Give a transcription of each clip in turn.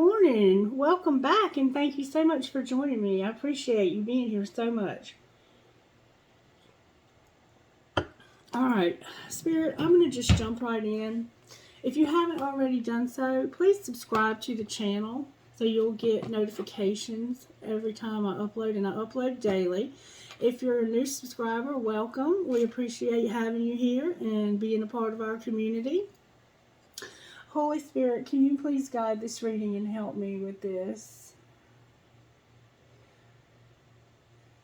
morning. Welcome back, and thank you so much for joining me. I appreciate you being here so much. Alright, Spirit, I'm going to just jump right in. If you haven't already done so, please subscribe to the channel so you'll get notifications every time I upload, and I upload daily. If you're a new subscriber, welcome. We appreciate having you here and being a part of our community. Holy Spirit, can you please guide this reading and help me with this?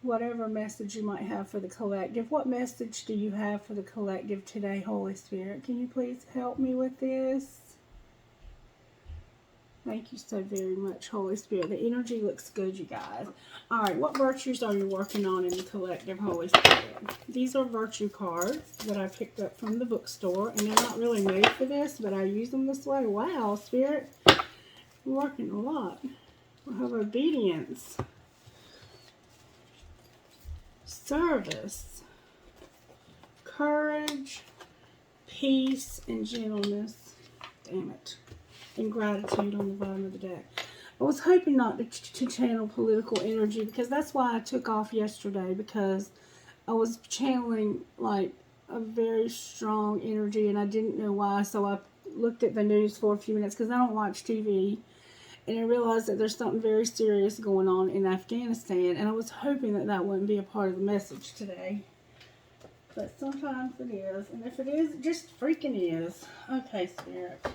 Whatever message you might have for the collective. What message do you have for the collective today, Holy Spirit? Can you please help me with this? Thank you so very much, Holy Spirit. The energy looks good, you guys. Alright, what virtues are you working on in the collective, Holy Spirit? These are virtue cards that I picked up from the bookstore, and they're not really made for this, but I use them this way. Wow, Spirit, you're working a lot. We have obedience, service, courage, peace, and gentleness. Damn it. And gratitude on the bottom of the deck. I was hoping not to channel political energy, because that's why I took off yesterday, because I was channeling like a very strong energy and I didn't know why. So I looked at the news for a few minutes, because I don't watch TV, and I realized that there's something very serious going on in Afghanistan, and I was hoping that that wouldn't be a part of the message today. But sometimes it is, and if it is, it just freaking is. Okay, Spirit,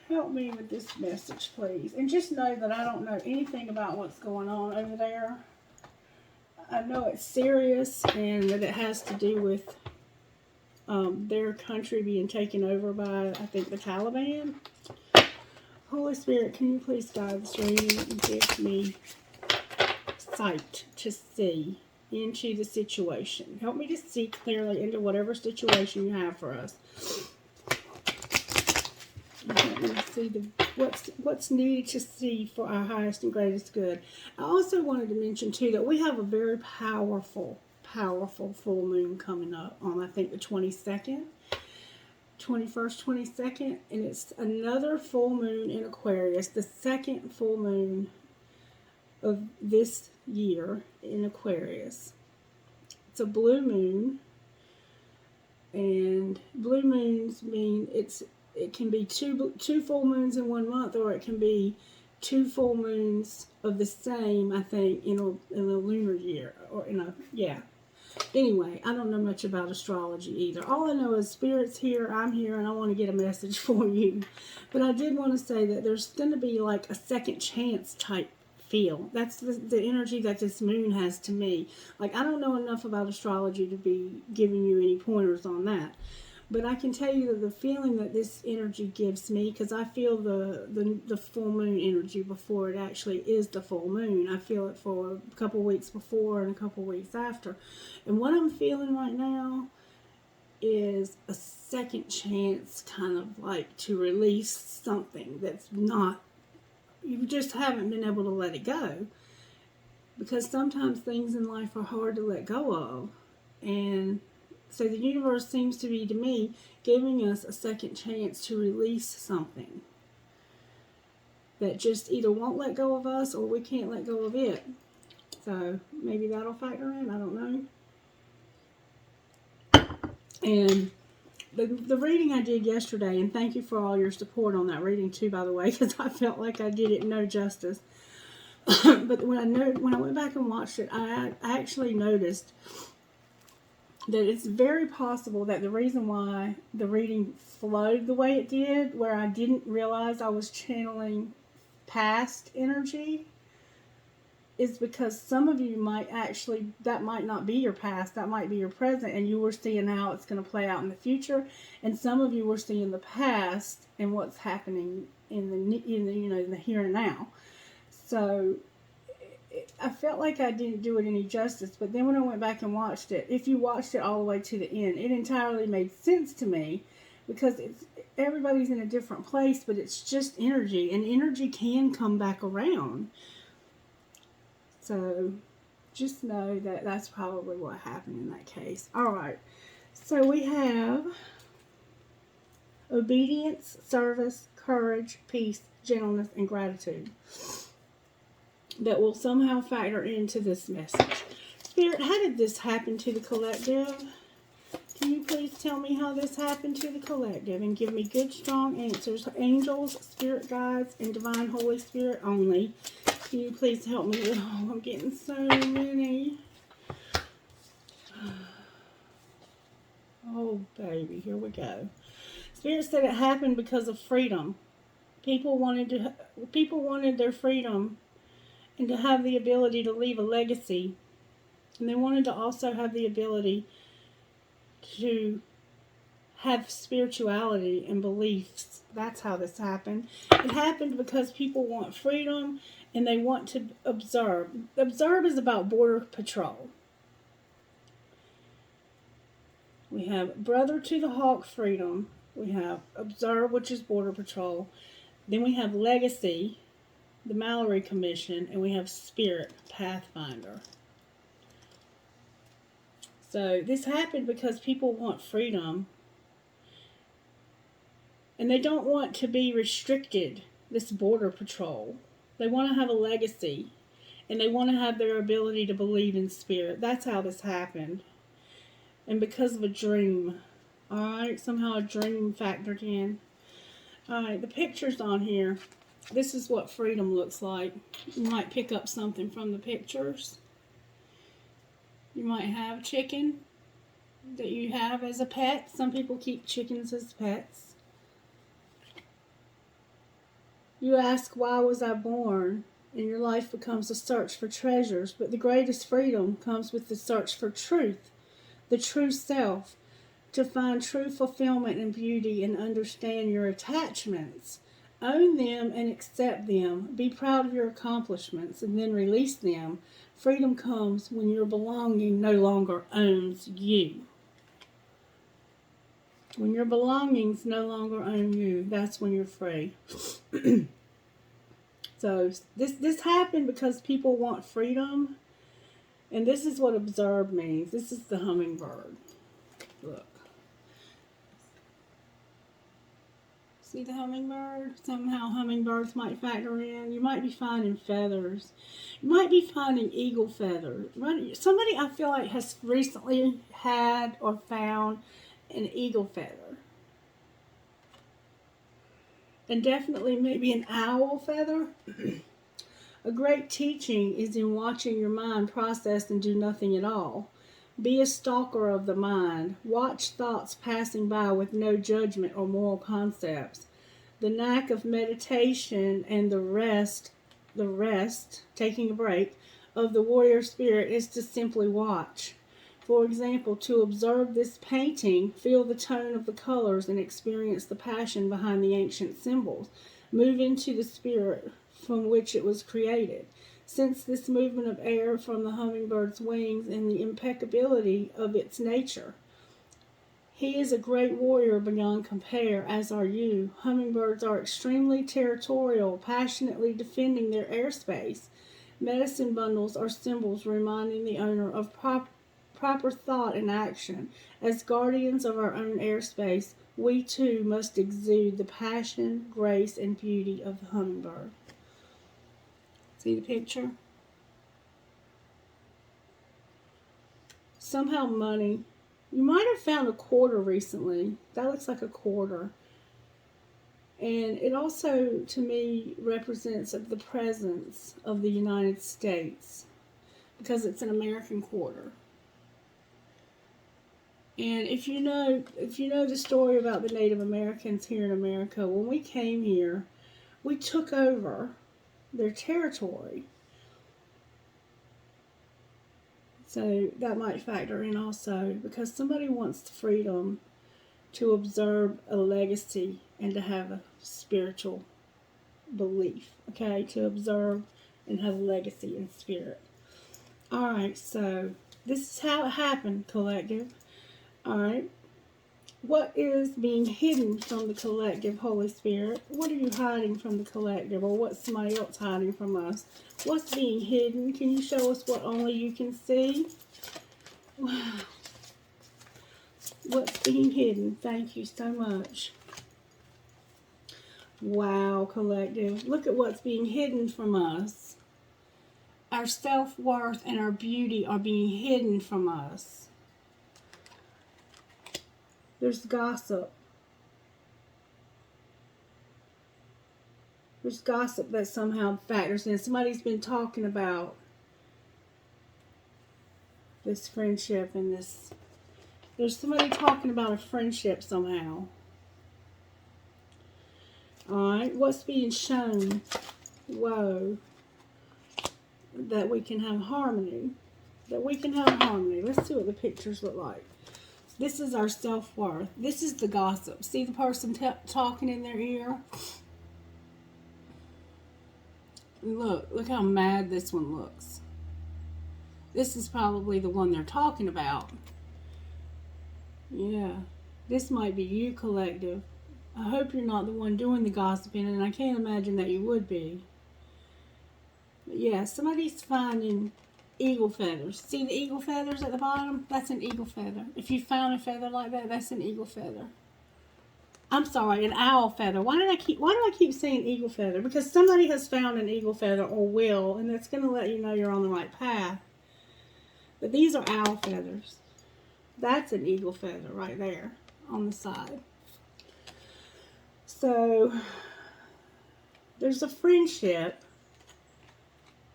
help me with this message, please. And just know that I don't know anything about what's going on over there. I know it's serious, and that it has to do with their country being taken over by, I think, the Taliban. Holy Spirit, can you please guide this reading and give me sight to see into the situation? Help me to see clearly into whatever situation you have for us. Let me see what's needed to see for our highest and greatest good. I also wanted to mention too that we have a very powerful full moon coming up on, I think, the 22nd, 21st, 22nd, and it's another full moon in Aquarius, the second full moon of this year in Aquarius. It's a blue moon, and blue moons mean it can be two full moons in 1 month, or it can be two full moons of the same, I think, in a lunar year, or yeah. Anyway, I don't know much about astrology either. All I know is Spirit's here, I'm here, and I want to get a message for you. But I did want to say that there's going to be like a second chance type feel. That's the energy that this moon has to me. Like, I don't know enough about astrology to be giving you any pointers on that. But I can tell you that the feeling that this energy gives me, because I feel the full moon energy before it actually is the full moon. I feel it for a couple weeks before and a couple weeks after. And what I'm feeling right now is a second chance, kind of like to release something that's not, you just haven't been able to let it go. Because sometimes things in life are hard to let go of. And so the universe seems to be, to me, giving us a second chance to release something that just either won't let go of us, or we can't let go of it. So maybe that'll factor in. I don't know. And the reading I did yesterday, and thank you for all your support on that reading too, by the way, because I felt like I did it no justice. But when I went back and watched it, I actually noticed that it's very possible that the reason why the reading flowed the way it did, where I didn't realize I was channeling past energy, is because some of you might actually, that might not be your past, that might be your present, and you were seeing how it's going to play out in the future, and some of you were seeing the past and what's happening in the here and now. So I felt like I didn't do it any justice, but then when I went back and watched it, if you watched it all the way to the end, it entirely made sense to me, because everybody's in a different place, but it's just energy, and energy can come back around. So just know that that's probably what happened in that case. All right, so we have obedience, service, courage, peace, gentleness, and gratitude that will somehow factor into this message. Spirit, how did this happen to the collective? Can you please tell me how this happened to the collective and give me good, strong answers? Angels, spirit guides, and divine Holy Spirit only. Can you please help me? Oh, I'm getting so many. Oh, baby, here we go. Spirit said it happened because of freedom. People wanted their freedom and to have the ability to leave a legacy. And they wanted to also have the ability to have spirituality and beliefs. That's how this happened. It happened because people want freedom and they want to observe. Observe is about border patrol. We have Brother to the Hawk, freedom. We have Observe, which is border patrol. Then we have Legacy, the Mallory Commission, and we have Spirit, Pathfinder. So this happened because people want freedom and they don't want to be restricted, this border patrol. They want to have a legacy and they want to have their ability to believe in spirit. That's how this happened. And because of a dream. Alright, somehow a dream factored in. Alright, the pictures on here. This is what freedom looks like. You might pick up something from the pictures. You might have chicken that you have as a pet. Some people keep chickens as pets. You ask, why was I born? And your life becomes a search for treasures. But the greatest freedom comes with the search for truth, the true self, to find true fulfillment and beauty and understand your attachments. Own them and accept them. Be proud of your accomplishments and then release them. Freedom comes when your belonging no longer owns you. When your belongings no longer own you, that's when you're free. So this happened because people want freedom. And this is what observe means. This is the hummingbird. Look. See the hummingbird? Somehow hummingbirds might factor in. You might be finding feathers. You might be finding eagle feathers. Somebody I feel like has recently had or found an eagle feather. And definitely maybe an owl feather. A great teaching is in watching your mind process and do nothing at all. Be a stalker of the mind. Watch thoughts passing by with no judgment or moral concepts. The knack of meditation and the rest, taking a break, of the warrior spirit is to simply watch. For example, to observe this painting, feel the tone of the colors and experience the passion behind the ancient symbols. Move into the spirit from which it was created. Sense this movement of air from the hummingbird's wings and the impeccability of its nature. He is a great warrior beyond compare, as are you. Hummingbirds are extremely territorial, passionately defending their airspace. Medicine bundles are symbols reminding the owner of proper thought and action. As guardians of our own airspace, we too must exude the passion, grace, and beauty of the hummingbird. See the picture? Somehow money. You might have found a quarter recently. That looks like a quarter. And it also, to me, represents the presence of the United States because it's an American quarter. And if you know the story about the Native Americans here in America, when we came here, we took over their territory. So that might factor in also, because somebody wants the freedom to observe a legacy and to have a spiritual belief. Okay, to observe and have a legacy in spirit. Alright, so this is how it happened, collective. Alright. What is being hidden from the collective, Holy Spirit? What are you hiding from the collective, or what's somebody else hiding from us? What's being hidden? Can you show us what only you can see? Wow. What's being hidden? Thank you so much. Wow, collective. Look at what's being hidden from us. Our self-worth and our beauty are being hidden from us. There's gossip. There's gossip that somehow factors in. Somebody's been talking about this friendship and this. There's somebody talking about a friendship somehow. Alright, what's being shown? Whoa. That we can have harmony. That we can have harmony. Let's see what the pictures look like. This is our self-worth. This is the gossip. See the person talking in their ear? Look how mad this one looks. This is probably the one they're talking about. Yeah, this might be you, collective. I hope you're not the one doing the gossiping, and I can't imagine that you would be. But yeah, somebody's finding eagle feathers. See the eagle feathers at the bottom? That's an eagle feather. If you found a feather like that, that's an eagle feather. I'm sorry, an owl feather. Why do I keep saying eagle feather? Because somebody has found an eagle feather or will, and that's going to let you know you're on the right path. But these are owl feathers. That's an eagle feather right there on the side. So there's a friendship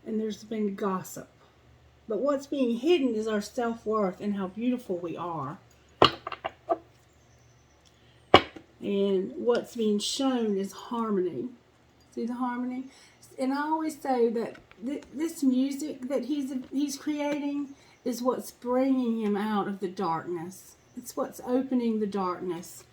and there's been gossip. But what's being hidden is our self-worth and how beautiful we are. And what's being shown is harmony. See the harmony? And I always say that this music that he's creating is what's bringing him out of the darkness. It's what's opening the darkness.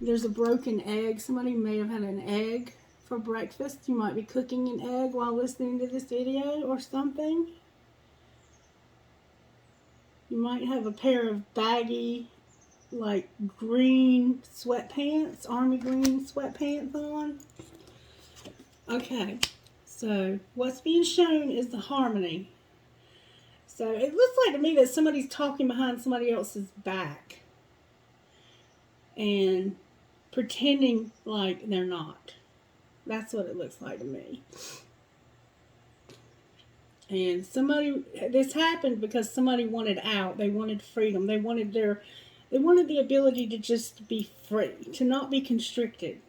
There's a broken egg. Somebody may have had an egg for breakfast. You might be cooking an egg while listening to this video or something. You might have a pair of baggy, like green sweatpants, army green sweatpants on. Okay, so what's being shown is the harmony. So it looks like to me that somebody's talking behind somebody else's back and pretending like they're not. That's what it looks like to me. And this happened because somebody wanted out. They wanted freedom. They wanted the ability to just be free, to not be constricted.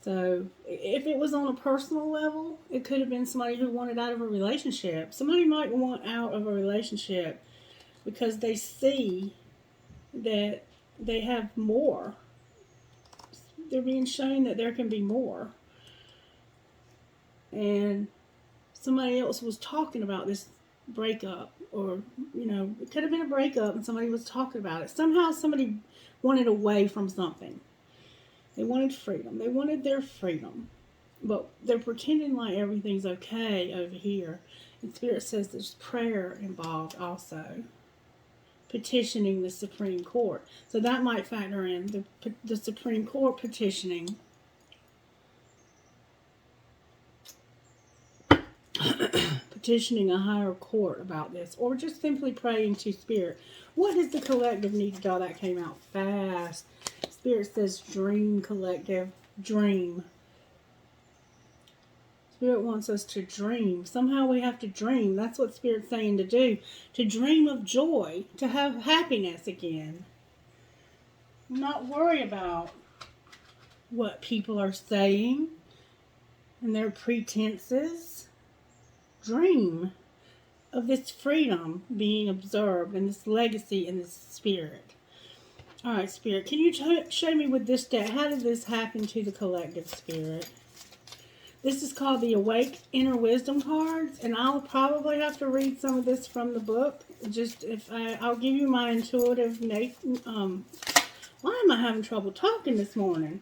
So if it was on a personal level, it could have been somebody who wanted out of a relationship. Somebody might want out of a relationship because they see that they have more. They're being shown that there can be more. And somebody else was talking about this breakup, or, it could have been a breakup and somebody was talking about it. Somehow somebody wanted away from something. They wanted freedom. They wanted their freedom. But they're pretending like everything's okay over here. And Spirit says there's prayer involved also. Petitioning the Supreme Court. So that might factor in the Supreme Court petitioning. Petitioning a higher court about this. Or just simply praying to Spirit. What does the collective need to do? Oh, that came out fast. Spirit says dream, collective. Dream. Spirit wants us to dream. Somehow we have to dream. That's what Spirit's saying to do. To dream of joy. To have happiness again. Not worry about what people are saying and their pretenses. Dream of this freedom being observed and this legacy in this Spirit. Alright, Spirit, can you show me with this deck, how did this happen to the collective, Spirit? This is called the Awake Inner Wisdom cards, and I'll probably have to read some of this from the book. I'll give you my intuitive, why am I having trouble talking this morning?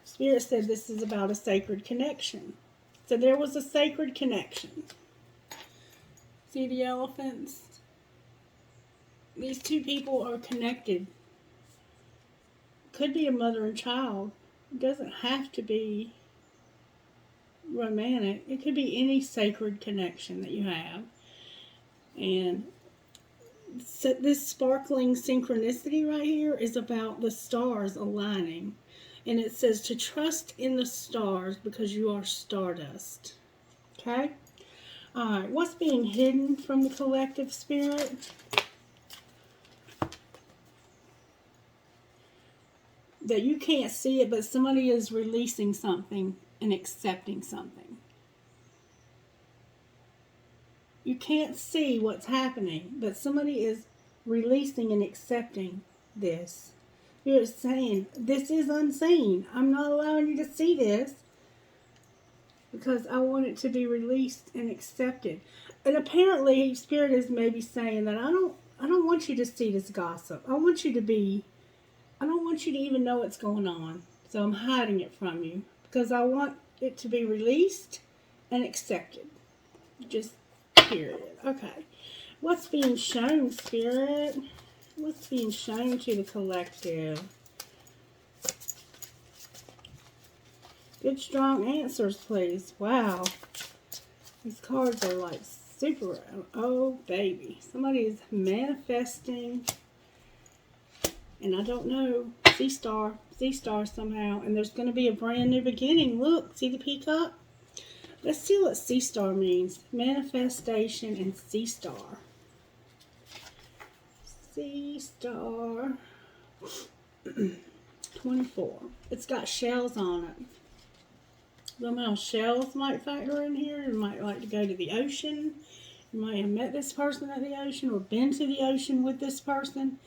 Spirit said this is about a sacred connection. So there was a sacred connection. See the elephants? These two people are connected. Could be a mother and child. It doesn't have to be romantic. It could be any sacred connection that you have. And so this sparkling synchronicity right here is about the stars aligning. And it says to trust in the stars because you are stardust. Okay? Alright, what's being hidden from the collective spirit? That you can't see it, but somebody is releasing something and accepting something. You can't see what's happening, but somebody is releasing and accepting this. You're saying, this is unseen. I'm not allowing you to see this because I want it to be released and accepted. And apparently, Spirit is maybe saying that I don't want you to see this gossip. I don't want you to even know what's going on. So I'm hiding it from you because I want it to be released and accepted. Just period. Okay. What's being shown, Spirit? What's being shown to the collective? Good, strong answers, please. Wow. These cards are like super. Oh, baby. Somebody is manifesting. And I don't know. Sea star somehow. And there's going to be a brand new beginning. Look, see the peacock? Let's see what sea star means. Manifestation and sea star. Sea star. 24. It's got shells on it. Somehow shells might factor in here. You might like to go to the ocean. You might have met this person at the ocean or been to the ocean with this person.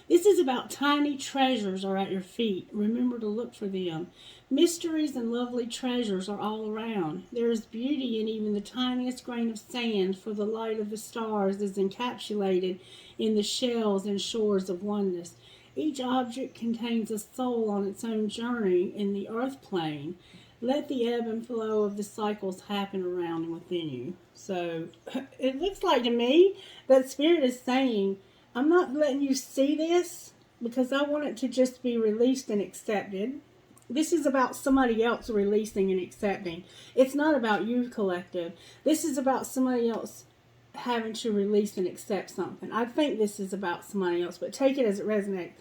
This is about tiny treasures are at your feet. Remember to look for them. Mysteries and lovely treasures are all around. There is beauty in even the tiniest grain of sand, for the light of the stars is encapsulated in the shells and shores of oneness. Each object contains a soul on its own journey in the earth plane. Let the ebb and flow of the cycles happen around and within you. So it looks like to me that Spirit is saying, I'm not letting you see this because I want it to just be released and accepted. This is about somebody else releasing and accepting. It's not about you, collective. This is about somebody else having to release and accept something. I think this is about somebody else, but take it as it resonates.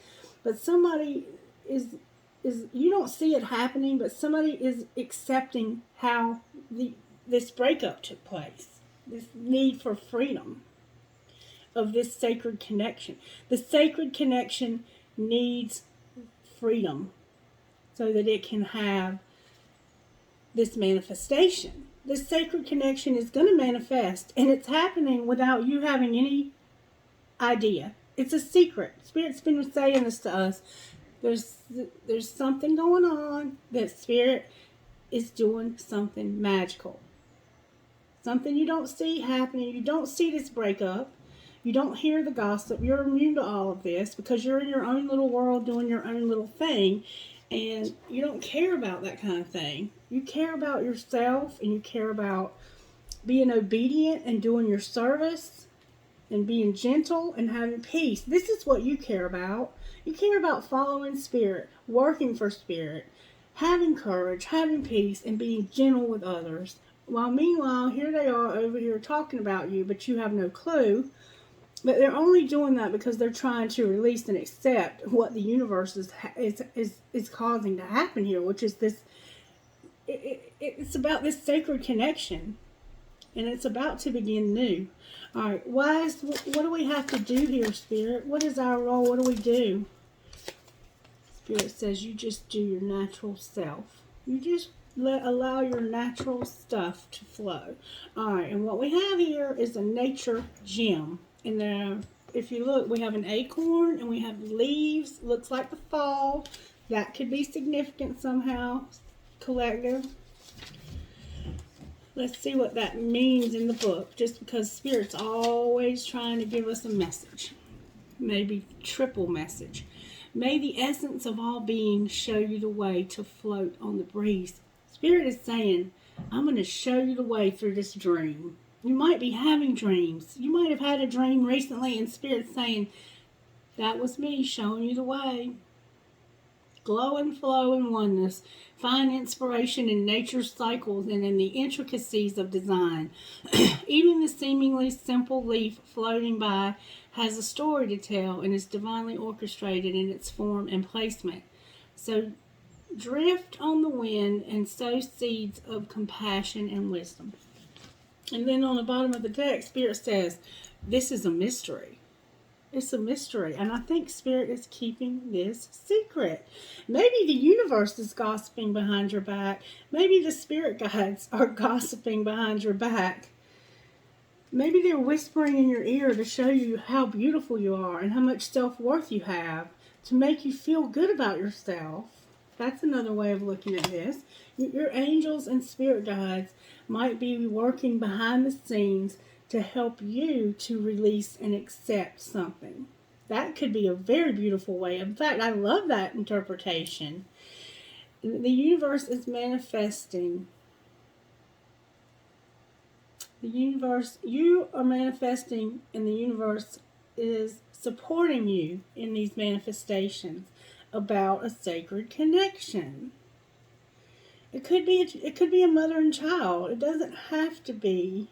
But somebody is you don't see it happening, but somebody is accepting how this breakup took place. This need for freedom of this sacred connection. The sacred connection needs freedom so that it can have this manifestation. This sacred connection is going to manifest, and it's happening without you having any idea. It's a secret. Spirit's been saying this to us. There's something going on that Spirit is doing something magical. Something you don't see happening. You don't see this breakup. You don't hear the gossip. You're immune to all of this because you're in your own little world doing your own little thing. And you don't care about that kind of thing. You care about yourself and you care about being obedient and doing your service and being gentle and having peace. This is what you care about. You care about following Spirit, working for Spirit, having courage, having peace, and being gentle with others. While meanwhile, here they are over here talking about you, but you have no clue. But they're only doing that because they're trying to release and accept what the universe is causing to happen here, which is this. It's about this sacred connection, and it's about to begin new. All right, what do we have to do here, Spirit? What is our role? What do we do? Spirit says you just do your natural self. You just allow your natural stuff to flow. All right, and what we have here is a nature gem. And there, if you look, we have an acorn and we have leaves. Looks like the fall. That could be significant somehow, collective. Let's see what that means in the book, just because Spirit's always trying to give us a message. Maybe triple message. May the essence of all beings show you the way to float on the breeze. Spirit is saying, I'm going to show you the way through this dream. You might be having dreams. You might have had a dream recently and Spirit's saying, that was me showing you the way. Glow and flow in oneness. Find inspiration in nature's cycles and in the intricacies of design. Even the seemingly simple leaf floating by has a story to tell and is divinely orchestrated in its form and placement. So drift on the wind and sow seeds of compassion and wisdom. And then on the bottom of the deck, Spirit says, this is a mystery. It's a mystery. And I think Spirit is keeping this secret. Maybe the universe is gossiping behind your back. Maybe the spirit guides are gossiping behind your back. Maybe they're whispering in your ear to show you how beautiful you are and how much self-worth you have, to make you feel good about yourself. That's another way of looking at this. Your angels and spirit guides might be working behind the scenes to help you to release and accept something. That could be a very beautiful way. In fact, I love that interpretation. The universe is manifesting. The universe, you are manifesting, and the universe is supporting you in these manifestations about a sacred connection. It could be a mother and child. It doesn't have to be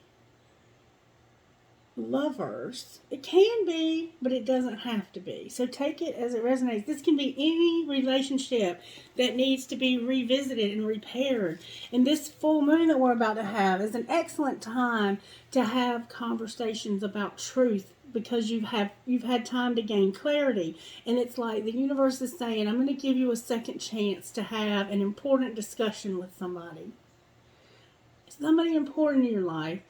lovers. It can be, but it doesn't have to be. So take it as it resonates. This can be any relationship that needs to be revisited and repaired. And this full moon that we're about to have is an excellent time to have conversations about truth, because you've had time to gain clarity. And it's like the universe is saying, I'm going to give you a second chance to have an important discussion with somebody. Somebody important in your life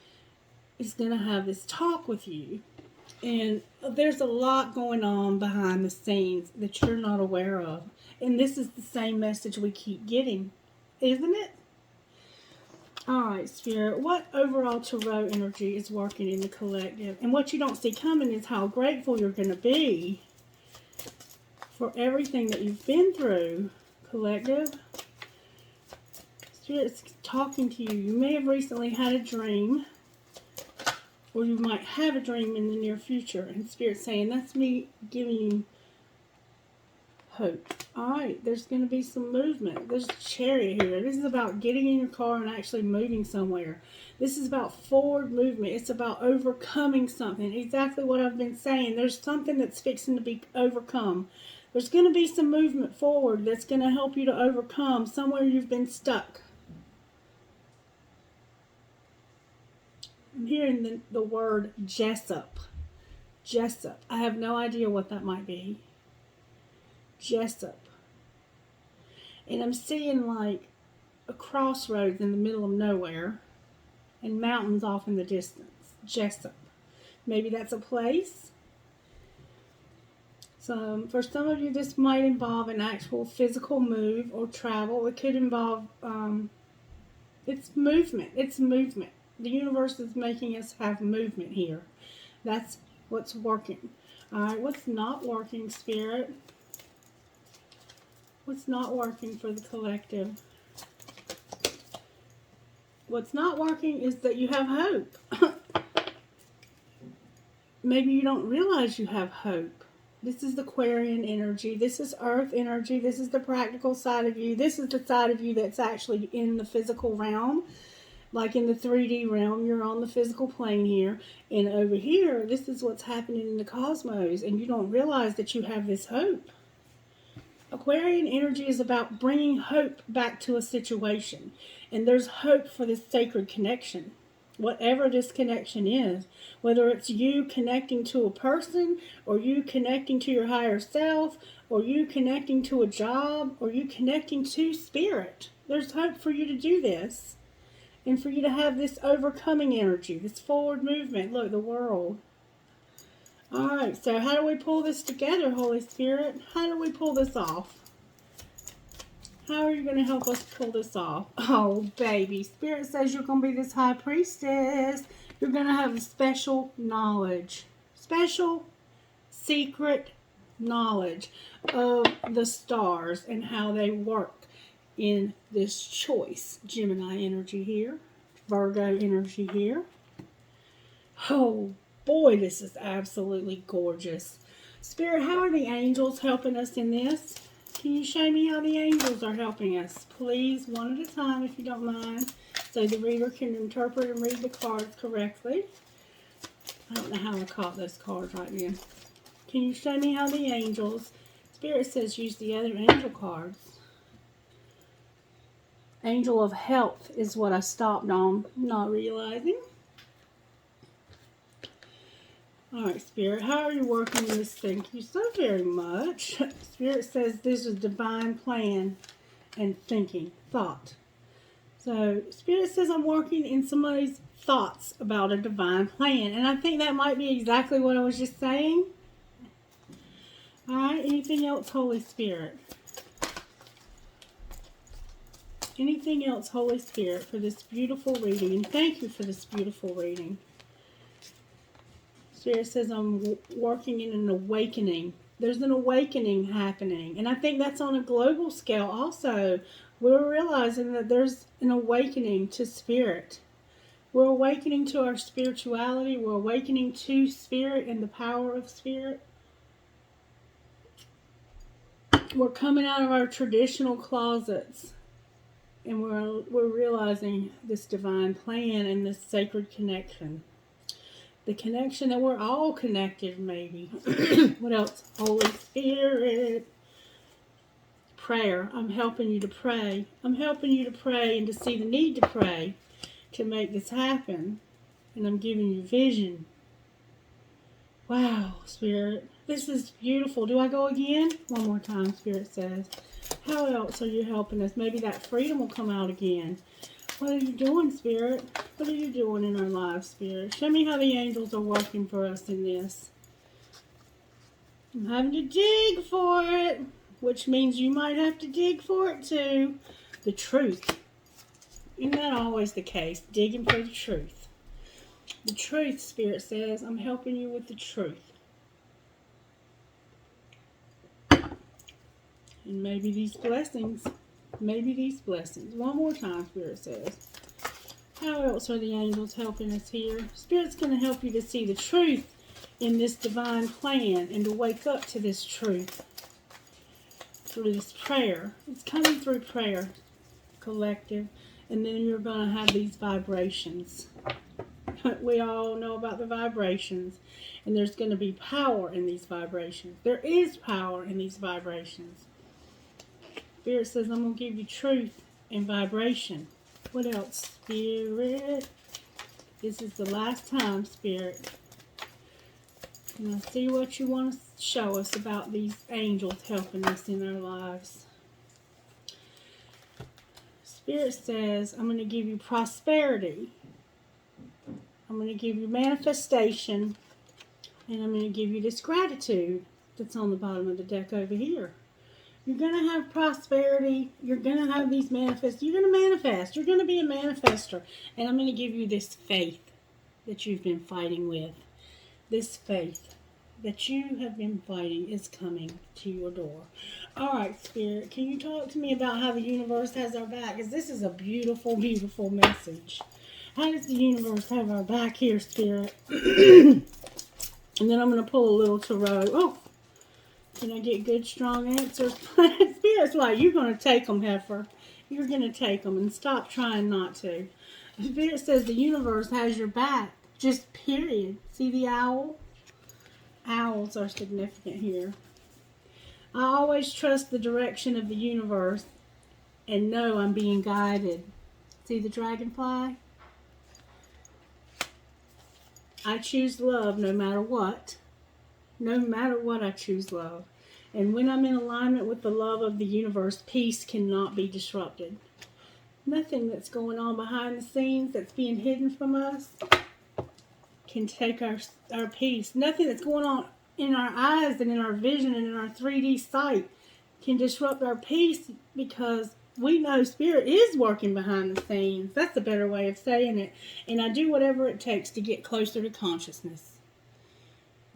is going to have this talk with you. And there's a lot going on behind the scenes that you're not aware of. And this is the same message we keep getting, isn't it? Alright, Spirit, what overall tarot energy is working in the collective? And what you don't see coming is how grateful you're going to be for everything that you've been through, collective. Spirit's talking to you. You may have recently had a dream, or you might have a dream in the near future. And Spirit's saying, that's me giving you hope. Alright, there's going to be some movement. There's a chariot here. This is about getting in your car and actually moving somewhere. This is about forward movement. It's about overcoming something. Exactly what I've been saying. There's something that's fixing to be overcome. There's going to be some movement forward that's going to help you to overcome somewhere you've been stuck. I'm hearing the word Jessup. Jessup. I have no idea what that might be. Jessup. And I'm seeing like a crossroads in the middle of nowhere and mountains off in the distance. Jessup. Maybe that's a place. So for some of you, this might involve an actual physical move or travel. It could involve, it's movement. It's movement. The universe is making us have movement here. That's what's working. Alright, what's not working, Spirit? What's not working for the collective? What's not working is that you have hope. Maybe you don't realize you have hope. This is the Aquarian energy. This is Earth energy. This is the practical side of you. This is the side of you that's actually in the physical realm. Like in the 3D realm, you're on the physical plane here. And over here, this is what's happening in the cosmos. And you don't realize that you have this hope. Aquarian energy is about bringing hope back to a situation. And there's hope for this sacred connection. Whatever this connection is. Whether it's you connecting to a person, or you connecting to your higher self, or you connecting to a job, or you connecting to spirit. There's hope for you to do this. And for you to have this overcoming energy, this forward movement. Look, the world. Alright, so how do we pull this together, Holy Spirit? How do we pull this off? How are you going to help us pull this off? Oh, baby. Spirit says you're going to be this high priestess. You're going to have special knowledge. Special, secret knowledge of the stars and how they work in this choice. Gemini energy here. Virgo energy here. Oh, boy, this is absolutely gorgeous. Spirit, how are the angels helping us in this? Can you show me how the angels are helping us? Please, one at a time if you don't mind. So the reader can interpret and read the cards correctly. I don't know how I caught those cards right then. Can you show me how the angels... Spirit says use the other angel cards. Angel of health is what I stopped on, not realizing. All right, Spirit, how are you working this? Thank you so very much. Spirit says this is divine plan and thinking, thought. So Spirit says I'm working in somebody's thoughts about a divine plan. And I think that might be exactly what I was just saying. All right, anything else, Holy Spirit? Anything else, Holy Spirit, for this beautiful reading? And thank you for this beautiful reading. Spirit says I'm working in an awakening. There's an awakening happening. And I think that's on a global scale also. We're realizing that there's an awakening to spirit. We're awakening to our spirituality. We're awakening to spirit and the power of spirit. We're coming out of our traditional closets. And we're realizing this divine plan and this sacred connection. The connection that we're all connected, maybe. What else? Holy Spirit. Prayer. I'm helping you to pray. I'm helping you to pray and to see the need to pray to make this happen. And I'm giving you vision. Wow, Spirit. This is beautiful. Do I go again? One more time, Spirit says. How else are you helping us? Maybe that freedom will come out again. What are you doing, Spirit? What are you doing in our lives, Spirit? Show me how the angels are working for us in this. I'm having to dig for it, which means you might have to dig for it too. The truth. Isn't that always the case? Digging for the truth. The truth, Spirit says, I'm helping you with the truth. And maybe these blessings. One more time, Spirit says. How else are the angels helping us here? Spirit's going to help you to see the truth in this divine plan and to wake up to this truth through this prayer. It's coming through prayer, collective, and then you're going to have these vibrations. We all know about the vibrations, and there's going to be power in these vibrations. There is power in these vibrations. Spirit says, I'm going to give you truth and vibration. What else, Spirit? This is the last time, Spirit. And I see what you want to show us about these angels helping us in our lives. Spirit says, I'm going to give you prosperity. I'm going to give you manifestation. And I'm going to give you this gratitude that's on the bottom of the deck over here. You're going to have prosperity. You're going to have these manifest. You're going to manifest. You're going to be a manifester. And I'm going to give you this faith that you've been fighting with. This faith that you have been fighting is coming to your door. All right, Spirit, can you talk to me about how the universe has our back? Because this is a beautiful, beautiful message. How does the universe have our back here, Spirit? And then I'm going to pull a little tarot. Oh, can I get good, strong answers? Spirit's like, you're going to take them, heifer. You're going to take them and stop trying not to. Spirit says the universe has your back. Just period. See the owl? Owls are significant here. I always trust the direction of the universe and know I'm being guided. See the dragonfly? I choose love no matter what. No matter what, I choose love. And when I'm in alignment with the love of the universe, peace cannot be disrupted. Nothing that's going on behind the scenes that's being hidden from us can take our peace. Nothing that's going on in our eyes and in our vision and in our 3D sight can disrupt our peace, because we know Spirit is working behind the scenes. That's a better way of saying it. And I do whatever it takes to get closer to consciousness.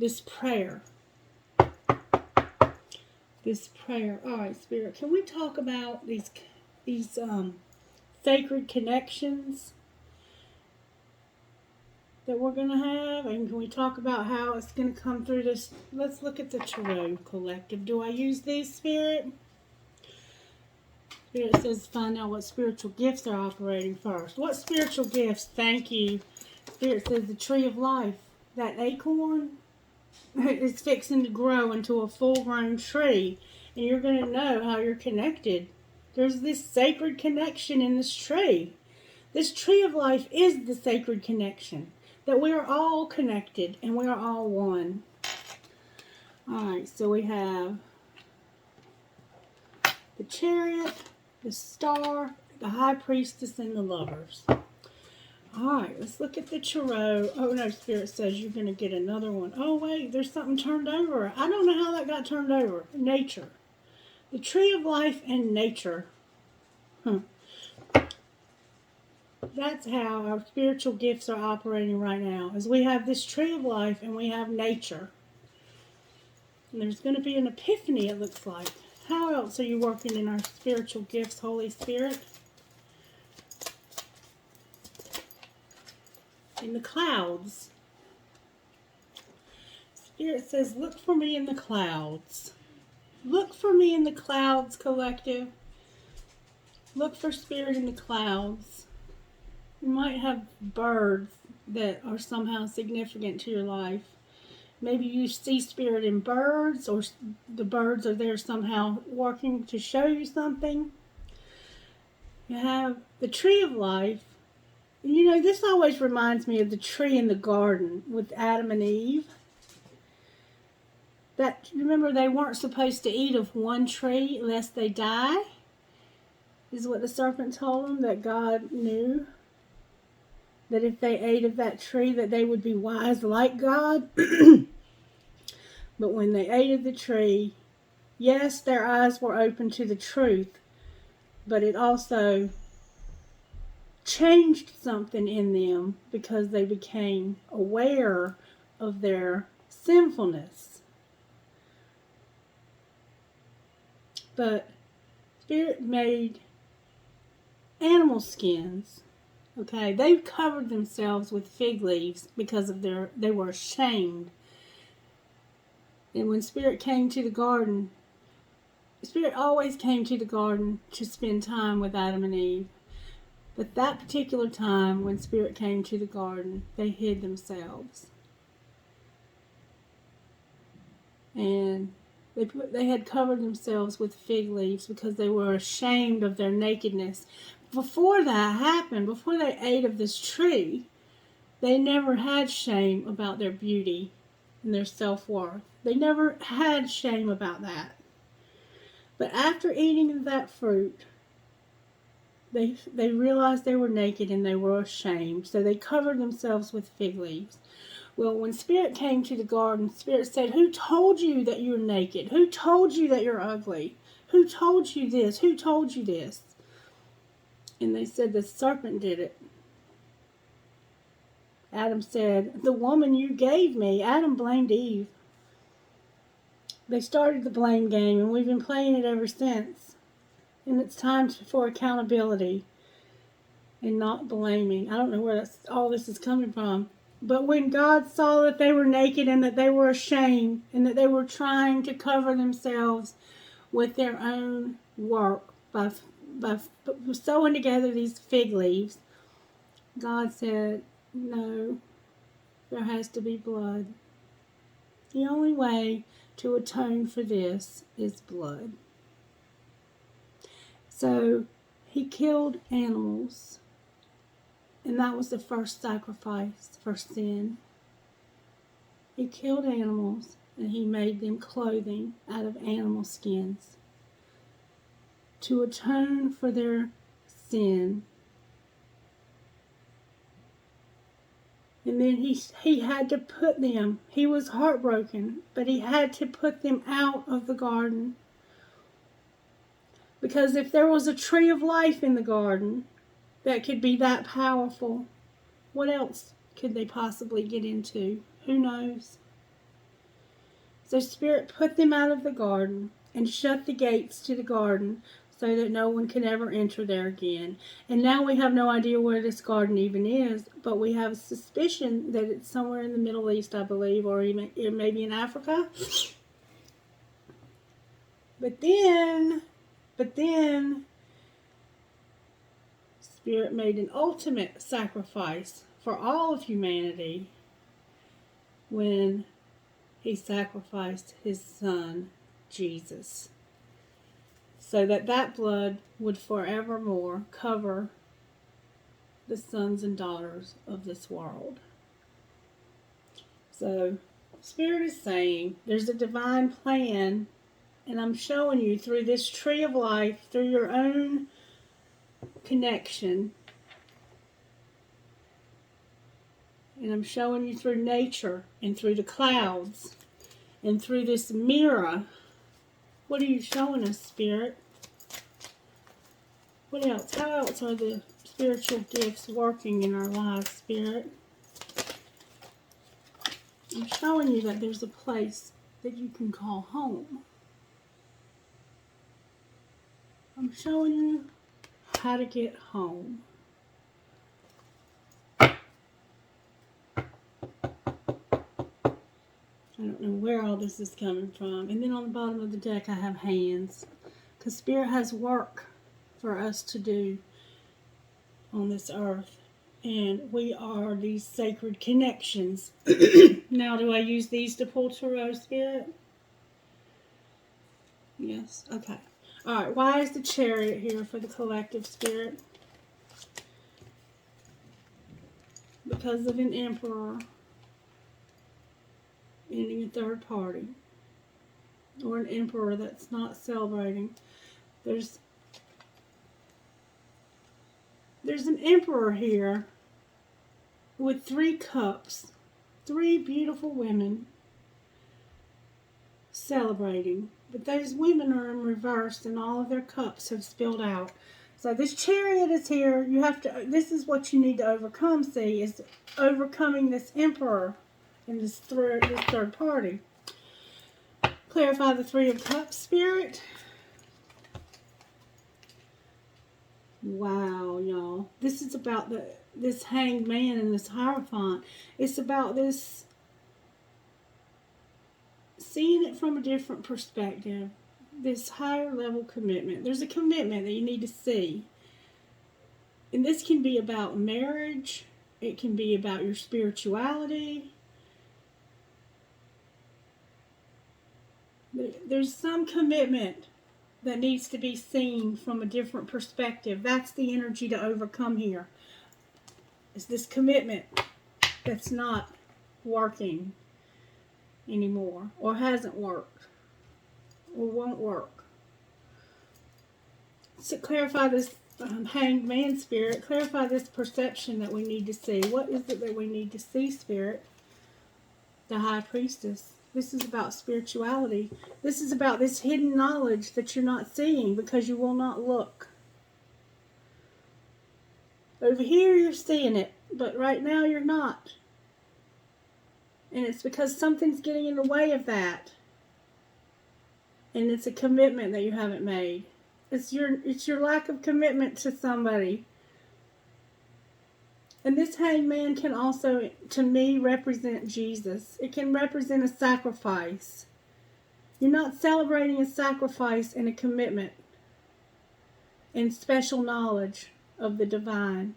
This prayer. All right, Spirit, can we talk about these sacred connections that we're going to have? And can we talk about how it's going to come through this? Let's look at the Tarot Collective. Do I use these, Spirit? Spirit says find out what spiritual gifts are operating first. What spiritual gifts? Thank you. Spirit says the tree of life. That acorn is fixing to grow into a full-grown tree. And you're going to know how you're connected There's this sacred connection in this tree. This tree of life is the sacred connection. That we are all connected and we are all one. Alright, so we have the Chariot, the Star, the High Priestess, and the Lovers. Alright, let's look at the Tarot. Oh no, Spirit says you're going to get another one. Oh wait, there's something turned over. I don't know how that got turned over. Nature. The Tree of Life and Nature. That's how our spiritual gifts are operating right now. As we have this Tree of Life and we have nature. And there's going to be an epiphany, it looks like. How else are you working in our spiritual gifts, Holy Spirit? In the clouds. Spirit says, look for me in the clouds. Look for me in the clouds, collective. Look for Spirit in the clouds. You might have birds that are somehow significant to your life. Maybe you see Spirit in birds, or the birds are there somehow working to show you something. You have the Tree of Life. You know, this always reminds me of the tree in the garden with Adam and Eve. That, remember, they weren't supposed to eat of one tree lest they die, is what the serpent told them, that God knew. That if they ate of that tree, that they would be wise like God. But when they ate of the tree, yes, their eyes were open to the truth, but it also changed something in them because they became aware of their sinfulness. But Spirit made animal skins. Okay, they covered themselves with fig leaves because of they were ashamed. And when Spirit came to the garden, Spirit always came to the garden to spend time with Adam and Eve. But that particular time when Spirit came to the garden, they hid themselves. And they had covered themselves with fig leaves because they were ashamed of their nakedness. Before that happened, before they ate of this tree, they never had shame about their beauty and their self-worth. They never had shame about that. But after eating that fruit, they realized they were naked and they were ashamed. So they covered themselves with fig leaves. Well, when Spirit came to the garden, Spirit said, who told you that you're naked? Who told you that you're ugly? Who told you this? Who told you this? And they said, the serpent did it. Adam said, the woman you gave me. Adam blamed Eve. They started the blame game, and we've been playing it ever since. And it's time for accountability and not blaming. I don't know where all this is coming from. But when God saw that they were naked and that they were ashamed and that they were trying to cover themselves with their own work by sewing together these fig leaves, God said, no, there has to be blood. The only way to atone for this is blood. So he killed animals, and that was the first sacrifice for sin. He killed animals, and he made them clothing out of animal skins to atone for their sin. And then he had to put them, he was heartbroken, but he had to put them out of the garden. Because if there was a tree of life in the garden that could be that powerful, what else could they possibly get into? Who knows? So Spirit put them out of the garden and shut the gates to the garden so that no one can ever enter there again. And now we have no idea where this garden even is, but we have a suspicion that it's somewhere in the Middle East, I believe, or even maybe in Africa. But then, Spirit made an ultimate sacrifice for all of humanity when he sacrificed his son, Jesus. so that that blood would forevermore cover the sons and daughters of this world. So, Spirit is saying there's a divine plan, and I'm showing you through this tree of life, through your own connection, and I'm showing you through nature and through the clouds and through this mirror. What are you showing us, Spirit? What else? How else are the spiritual gifts working in our lives, Spirit? I'm showing you that there's a place that you can call home. I'm showing you how to get home. I don't know where all this is coming from. And then on the bottom of the deck I have hands. Because Spirit has work for us to do on this earth. And we are these sacred connections. Now, do I use these to pull tarot, Spirit? Yes. Okay. Alright, why is the Chariot here for the collective, Spirit? Because of an emperor ending a third party. Or an emperor that's not celebrating. There's an emperor here with 3 cups, 3 beautiful women celebrating. But those women are in reverse and all of their cups have spilled out. So this Chariot is here. You have to, this is what you need to overcome, see, is overcoming this emperor and this third party. Clarify the 3 of Cups, Spirit. Wow, y'all. This is about this Hanged Man and this Hierophant. It's about this seeing it from a different perspective. This higher level commitment. There's a commitment that you need to see. And this can be about marriage. It can be about your spirituality. There's some commitment that needs to be seen from a different perspective. That's the energy to overcome here. It's this commitment that's not working anymore, or hasn't worked, or won't work. So clarify this Hanged Man, Spirit. Clarify this perception that we need to see. What is it that we need to see, Spirit? The High Priestess. This is about spirituality. This is about this hidden knowledge that you're not seeing because you will not look. Over here you're seeing it, but right now you're not. And it's because something's getting in the way of that. And it's a commitment that you haven't made. It's your lack of commitment to somebody. And this Hanged Man can also, to me, represent Jesus. It can represent a sacrifice. You're not celebrating a sacrifice and a commitment and special knowledge of the divine.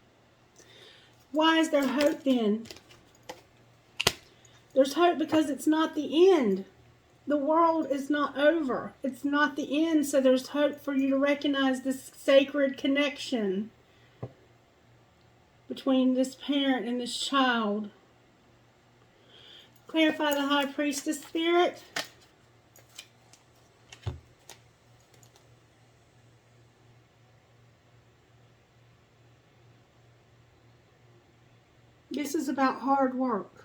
Why is there hope then? There's hope because it's not the end. The world is not over. It's not the end, so there's hope for you to recognize this sacred connection between this parent and this child. Clarify the High Priestess, Spirit. This is about hard work.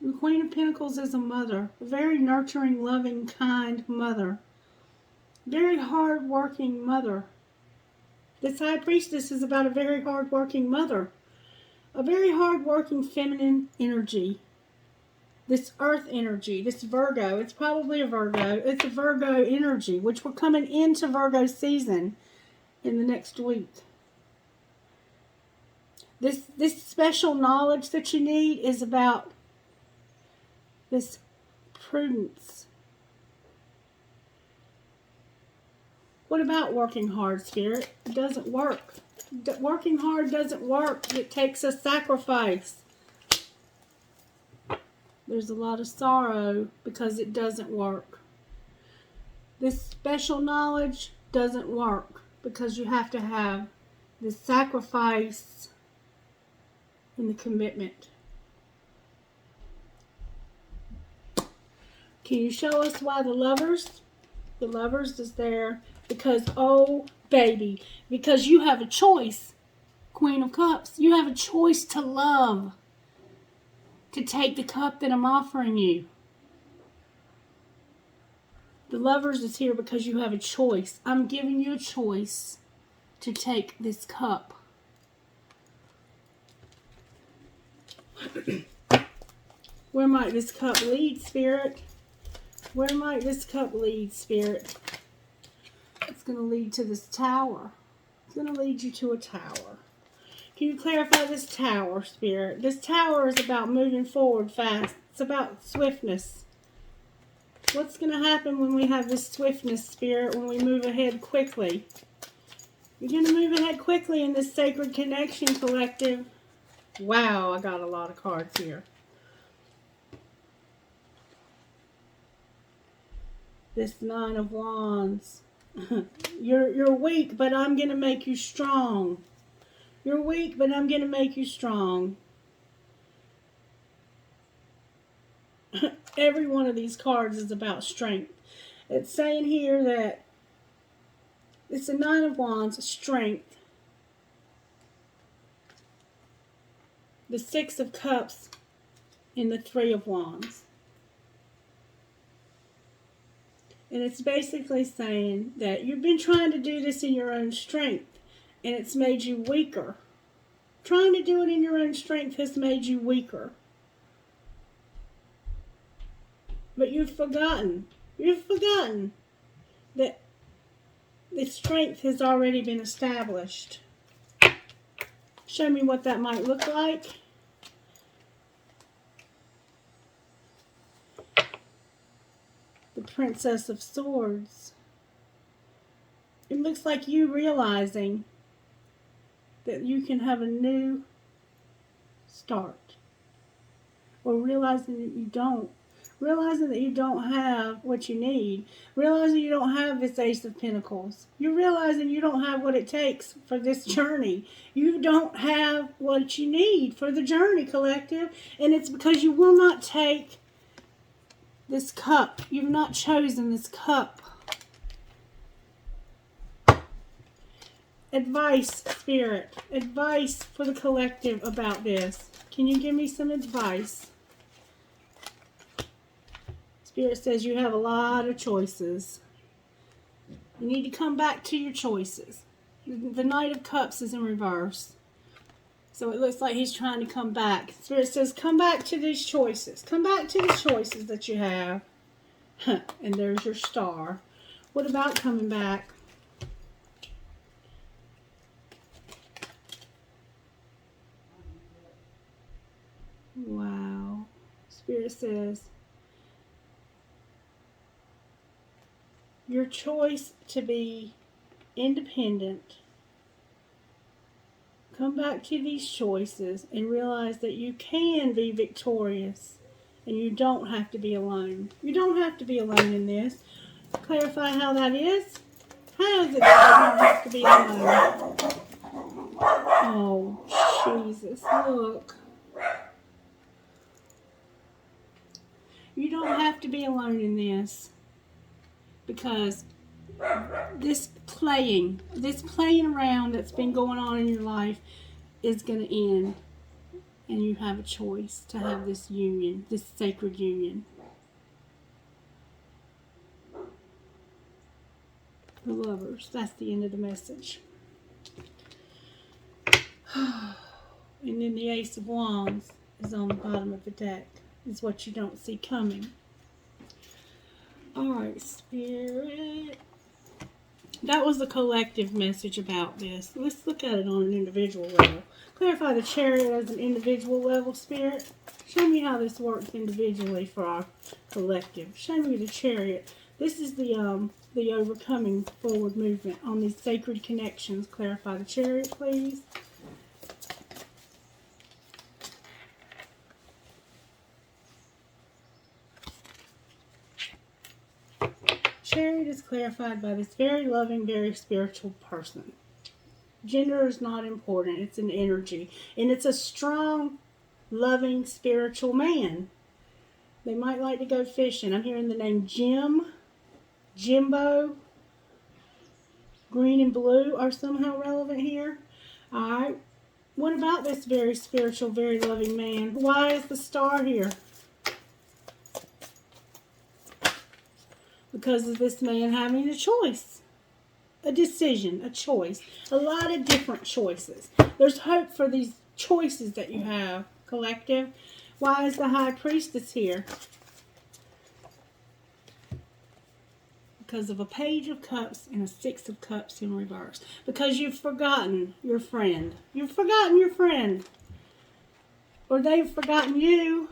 The Queen of Pentacles is a mother, a very nurturing, loving, kind mother. Very hard-working mother. This High Priestess is about a very hard-working mother. A very hard-working feminine energy. This earth energy, this Virgo, it's probably a Virgo. It's a Virgo energy, which we're coming into Virgo season in the next week. This special knowledge that you need is about this prudence. What about working hard, Spirit? It doesn't work. Working hard doesn't work. It takes a sacrifice. There's a lot of sorrow because it doesn't work. This special knowledge doesn't work because you have to have the sacrifice and the commitment. Can you show us why the lovers is there? Because, oh baby, because you have a choice, Queen of Cups. You have a choice to love, to take the cup that I'm offering you. The lovers is here because you have a choice. I'm giving you a choice to take this cup. Where might this cup lead, Spirit? Where might this cup lead, Spirit? It's going to lead to this tower. It's going to lead you to a tower. Can you clarify this tower, Spirit? This tower is about moving forward fast. It's about swiftness. What's going to happen when we have this swiftness, Spirit, when we move ahead quickly? You're going to move ahead quickly in this sacred connection, collective. Wow, I got a lot of cards here. This Nine of Wands. You're weak, but I'm going to make you strong. You're weak, but I'm going to make you strong. Every one of these cards is about strength. It's saying here that it's the Nine of Wands, strength. The Six of Cups and the Three of Wands. And it's basically saying that you've been trying to do this in your own strength, and it's made you weaker. Trying to do it in your own strength has made you weaker. But you've forgotten that the strength has already been established. Show me what that might look like. The Princess of Swords. It looks like you realizing that you can have a new start. Or realizing that you don't. Realizing that you don't have what you need. Realizing you don't have this Ace of Pentacles. You're realizing you don't have what it takes for this journey. You don't have what you need for the journey, collective. And it's because you will not take this cup. You've not chosen this cup. Advice, Spirit. Advice for the collective about this. Can you give me some advice? Spirit says you have a lot of choices. You need to come back to your choices. The Knight of Cups is in reverse. So it looks like he's trying to come back. Spirit says, come back to these choices. Come back to the choices that you have. And there's your star. What about coming back? Wow. Spirit says, your choice to be independent. Come back to these choices and realize that you can be victorious and you don't have to be alone. You don't have to be alone in this. Clarify how that is. How is it that you don't have to be alone? Oh, Jesus, look. You don't have to be alone in this. Because this playing around that's been going on in your life is going to end. And you have a choice to have this union, this sacred union. The Lovers, that's the end of the message. And then the Ace of Wands is on the bottom of the deck, is what you don't see coming. Alright, Spirit. That was the collective message about this. Let's look at it on an individual level. Clarify the Chariot as an individual level, Spirit. Show me how this works individually for our collective. Show me the Chariot. This is the overcoming forward movement on these sacred connections. Clarify the Chariot, please. Chariot is clarified by this very loving, very spiritual person. Gender is not important. It's an energy. And it's a strong, loving, spiritual man. They might like to go fishing. I'm hearing the name Jim, Jimbo, green and blue are somehow relevant here. Alright. What about this very spiritual, very loving man? Why is the star here? Because of this man having a choice, a decision, a choice, a lot of different choices. There's hope for these choices that you have, collective. Why is the High Priestess here? Because of a Page of Cups and a Six of Cups in reverse. Because you've forgotten your friend. You've forgotten your friend. Or they've forgotten you.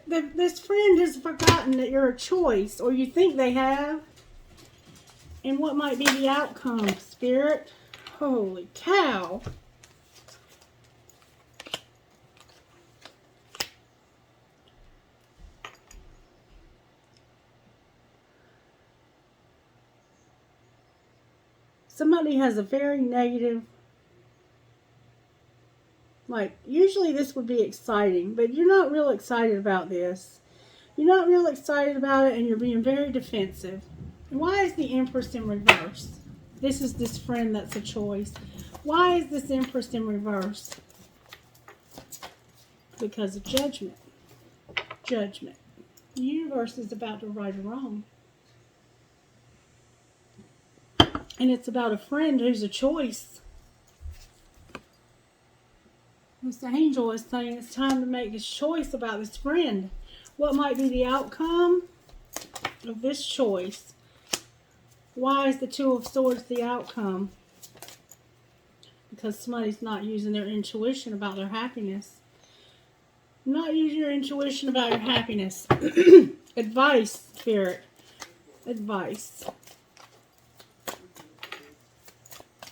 This friend has forgotten that you're a choice, or you think they have. And what might be the outcome, Spirit? Holy cow. Somebody has a very negative, like, usually this would be exciting, but you're not real excited about this. You're not real excited about it, and you're being very defensive. And why is the Empress in reverse? This is this friend that's a choice. Why is this Empress in reverse? Because of judgment. Judgment. The universe is about to right or wrong. And it's about a friend who's a choice. This angel is saying it's time to make this choice about this friend. What might be the outcome of this choice? Why is the Two of Swords the outcome? Because somebody's not using their intuition about their happiness. Not using your intuition about your happiness. Advice, Spirit. Advice.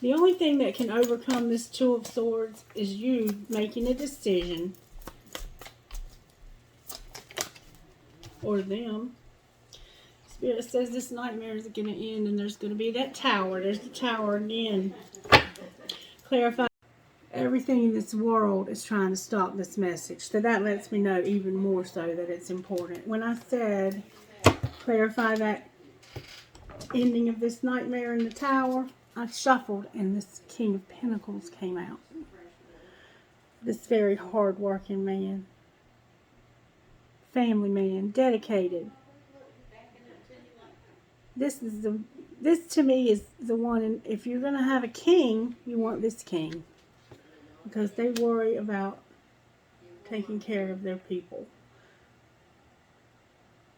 The only thing that can overcome this Two of Swords is you making a decision. Or them. Spirit says this nightmare is going to end and there's going to be that tower. There's the tower again. Clarify. Everything in this world is trying to stop this message. So that lets me know even more so that it's important. When I said clarify that ending of this nightmare in the tower, I shuffled and this King of Pentacles came out. This very hard-working man. Family man. Dedicated. This to me is the one, and if you're going to have a king, you want this king. Because they worry about taking care of their people.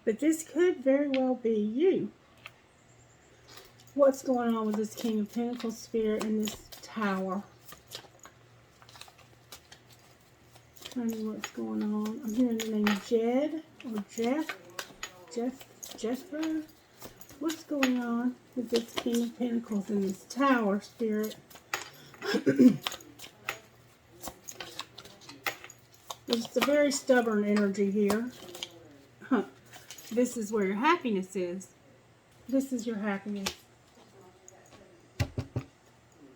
But this could very well be you. What's going on with this King of Pentacles, Spirit, in this tower? Tell me what's going on. I'm hearing the name Jed or Jethro. What's going on with this King of Pentacles in this tower, Spirit? It's a very stubborn energy here. This is where your happiness is. This is your happiness.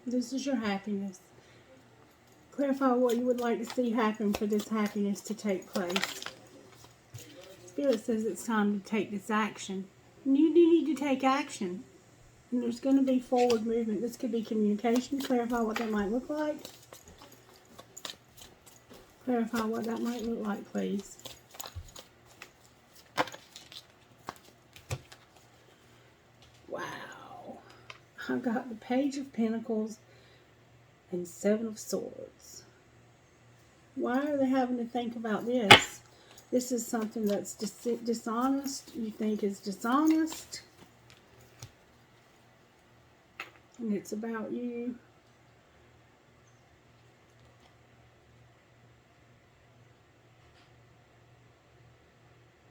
This is your happiness. Clarify what you would like to see happen for this happiness to take place. Spirit says it's time to take this action. You need to take action. And there's going to be forward movement. This could be communication. Clarify what that might look like. Clarify what that might look like, please. Wow. I got the Page of Pentacles and Seven of Swords. Why are they having to think about this? This is something that's dishonest. You think is dishonest. And it's about you.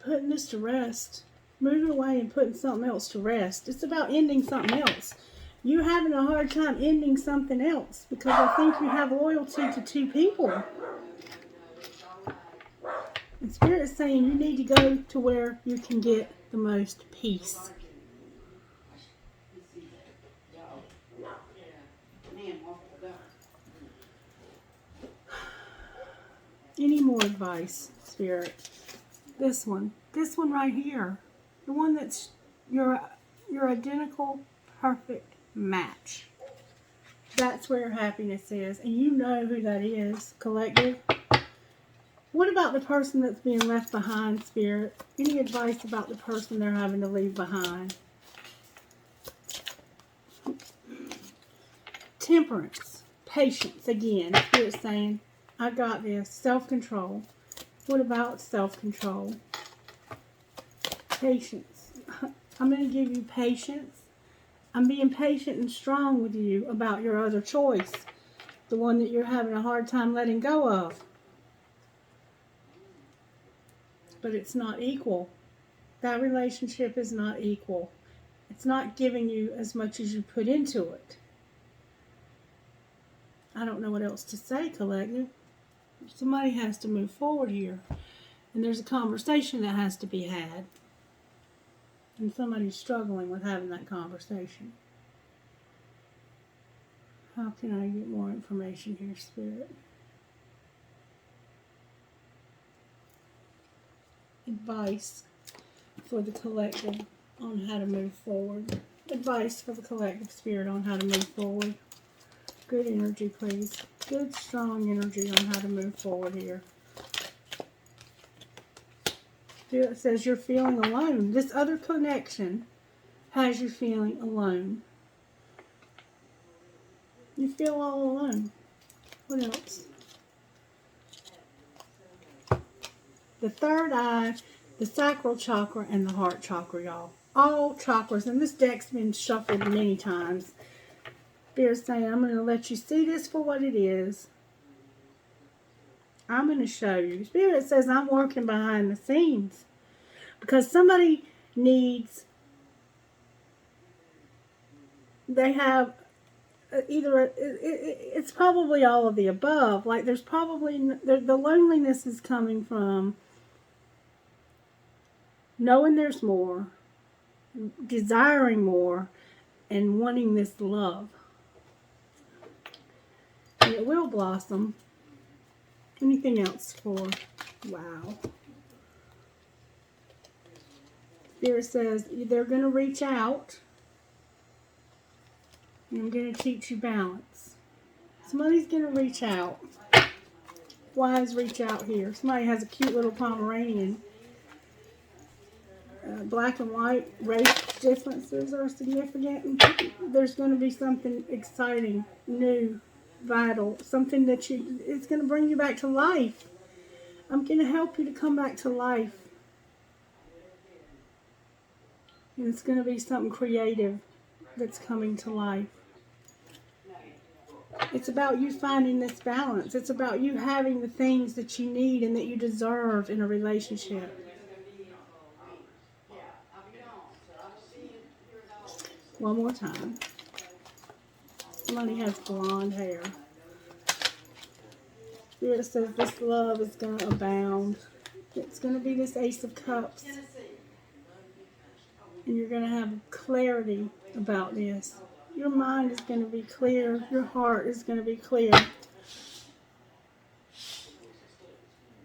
Putting this to rest. Moving away and putting something else to rest. It's about ending something else. You're having a hard time ending something else because I think you have loyalty to two people. And Spirit is saying you need to go to where you can get the most peace. more advice, Spirit. This one right here. The one that's your identical, perfect match. That's where your happiness is. And you know who that is, collective. What about the person that's being left behind, Spirit? Any advice about the person they're having to leave behind? Temperance. Patience. Again, Spirit's saying, I got this. Self-control. What about self-control? Patience. I'm going to give you patience. I'm being patient and strong with you about your other choice. The one that you're having a hard time letting go of. But it's not equal. That relationship is not equal. It's not giving you as much as you put into it. I don't know what else to say, collective. Somebody has to move forward here. And there's a conversation that has to be had. And somebody's struggling with having that conversation. How can I get more information here, Spirit? Advice for the collective on how to move forward. Advice for the collective, Spirit, on how to move forward. Good energy, please. Good, strong energy on how to move forward here. It says you're feeling alone. This other connection has you feeling alone. You feel all alone. What else? The third eye, the sacral chakra, and the heart chakra, y'all. All chakras. And this deck's been shuffled many times. Spirit's saying, I'm going to let you see this for what it is. I'm going to show you. Spirit says, I'm working behind the scenes. Because somebody needs, they have either, it's probably all of the above. Like there's probably, the loneliness is coming from knowing there's more, desiring more, and wanting this love. And it will blossom. Anything else for, wow. Spirit says they're going to reach out. And I'm going to teach you balance. Somebody's going to reach out. Why is reach out here? Somebody has a cute little Pomeranian. Black and white race differences are significant. There's going to be something exciting, new, vital, something that it's going to bring you back to life. I'm going to help you to come back to life. And it's going to be something creative that's coming to life. It's about you finding this balance. It's about you having the things that you need and that you deserve in a relationship. One more time. Somebody has blonde hair. Spirit says this love is going to abound. It's going to be this Ace of Cups. And you're going to have clarity about this. Your mind is going to be clear. Your heart is going to be clear.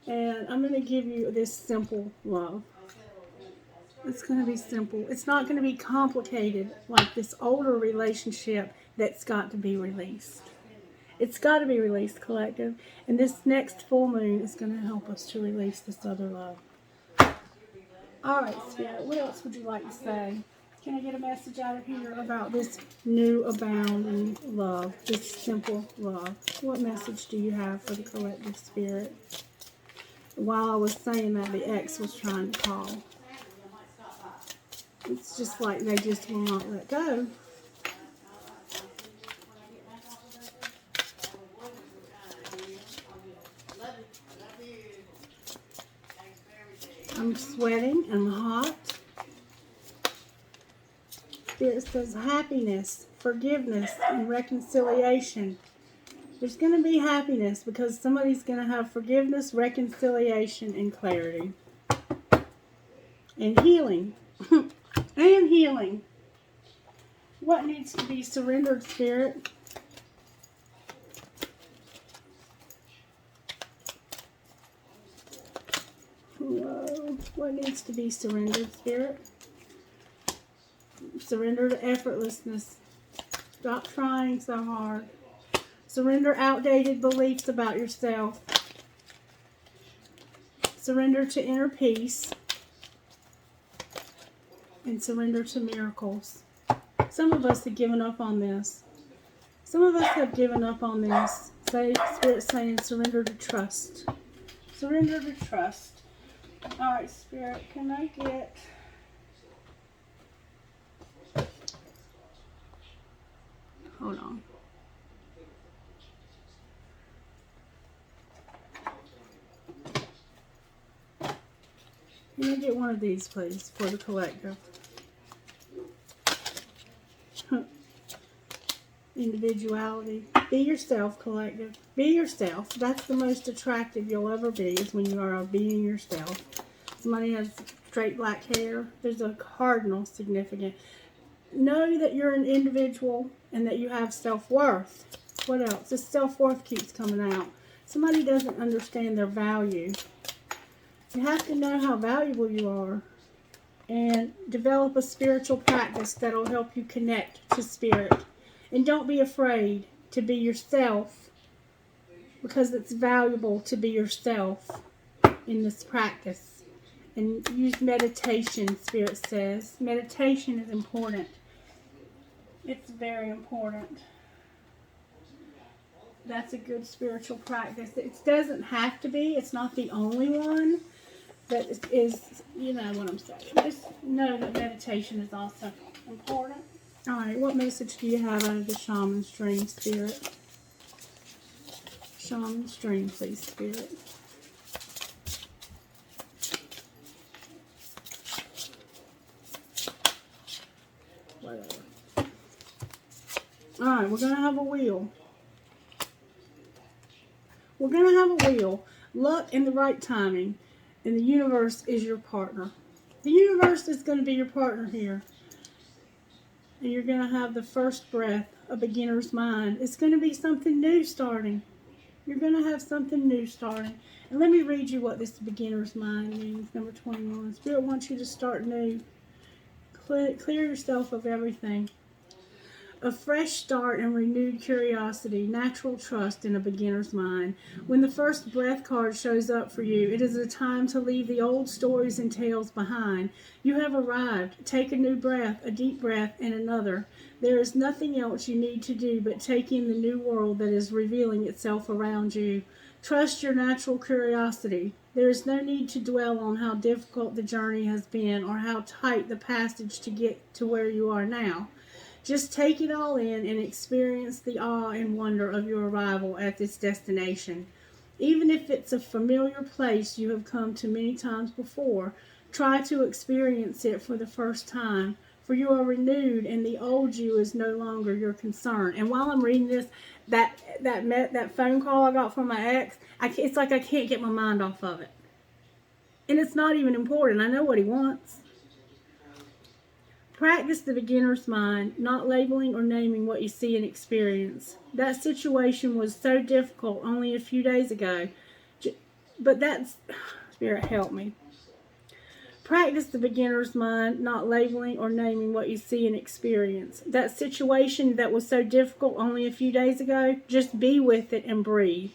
And I'm going to give you this simple love. It's going to be simple. It's not going to be complicated like this older relationship that's got to be released. It's got to be released, collective. And this next full moon is going to help us to release this other love. All right, Spirit, what else would you like to say? Can I get a message out of here about this new abounding love, this simple love? What message do you have for the collective, Spirit? While I was saying that, the ex was trying to call. It's just like they just will not let go. I'm sweating and hot. Spirit says happiness, forgiveness, and reconciliation. There's going to be happiness because somebody's going to have forgiveness, reconciliation, and clarity. And healing. And healing. What needs to be surrendered, Spirit? What needs to be surrendered, Spirit? Surrender to effortlessness. Stop trying so hard. Surrender outdated beliefs about yourself. Surrender to inner peace. And surrender to miracles. Some of us have given up on this. Some of us have given up on this. Spirit saying surrender to trust. Surrender to trust. Alright, Spirit, can I get... Hold on. Can I get one of these, please, for the collector? Individuality. Be yourself, collective. Be yourself. That's the most attractive you'll ever be, is when you are being yourself. Somebody has straight black hair. There's a cardinal significant. Know that you're an individual and that you have self-worth. What else? This self-worth keeps coming out. Somebody doesn't understand their value. You have to know how valuable you are and develop a spiritual practice that'll help you connect to spirit. And don't be afraid to be yourself, because it's valuable to be yourself in this practice. And use meditation, Spirit says. Meditation is important. It's very important. That's a good spiritual practice. It doesn't have to be. It's not the only one. That is, you know what I'm saying. Just know that meditation is also important. Alright, what message do you have out of the shaman's dream, Spirit? Shaman's dream, please, Spirit. Whatever. Alright, we're going to have a wheel. We're going to have a wheel. Luck and the right timing. And the universe is your partner. The universe is going to be your partner here. And you're going to have the first breath, a beginner's mind. It's going to be something new starting. You're going to have something new starting. And let me read you what this beginner's mind means, number 21. Spirit wants you to start new. Clear yourself of everything. A fresh start and renewed curiosity, natural trust in a beginner's mind. When the first breath card shows up for you, it is a time to leave the old stories and tales behind. You have arrived. Take a new breath, a deep breath, and another. There is nothing else you need to do but take in the new world that is revealing itself around you. Trust your natural curiosity. There is no need to dwell on how difficult the journey has been or how tight the passage to get to where you are now. Just take it all in and experience the awe and wonder of your arrival at this destination. Even if it's a familiar place you have come to many times before, try to experience it for the first time, for you are renewed and the old you is no longer your concern. And while I'm reading this, that phone call I got from my ex, it's like I can't get my mind off of it. And it's not even important. I know what he wants. Practice the beginner's mind, not labeling or naming what you see and experience. That situation was so difficult only a few days ago. But that's... Spirit, help me. Practice the beginner's mind, not labeling or naming what you see and experience. That situation that was so difficult only a few days ago, just be with it and breathe.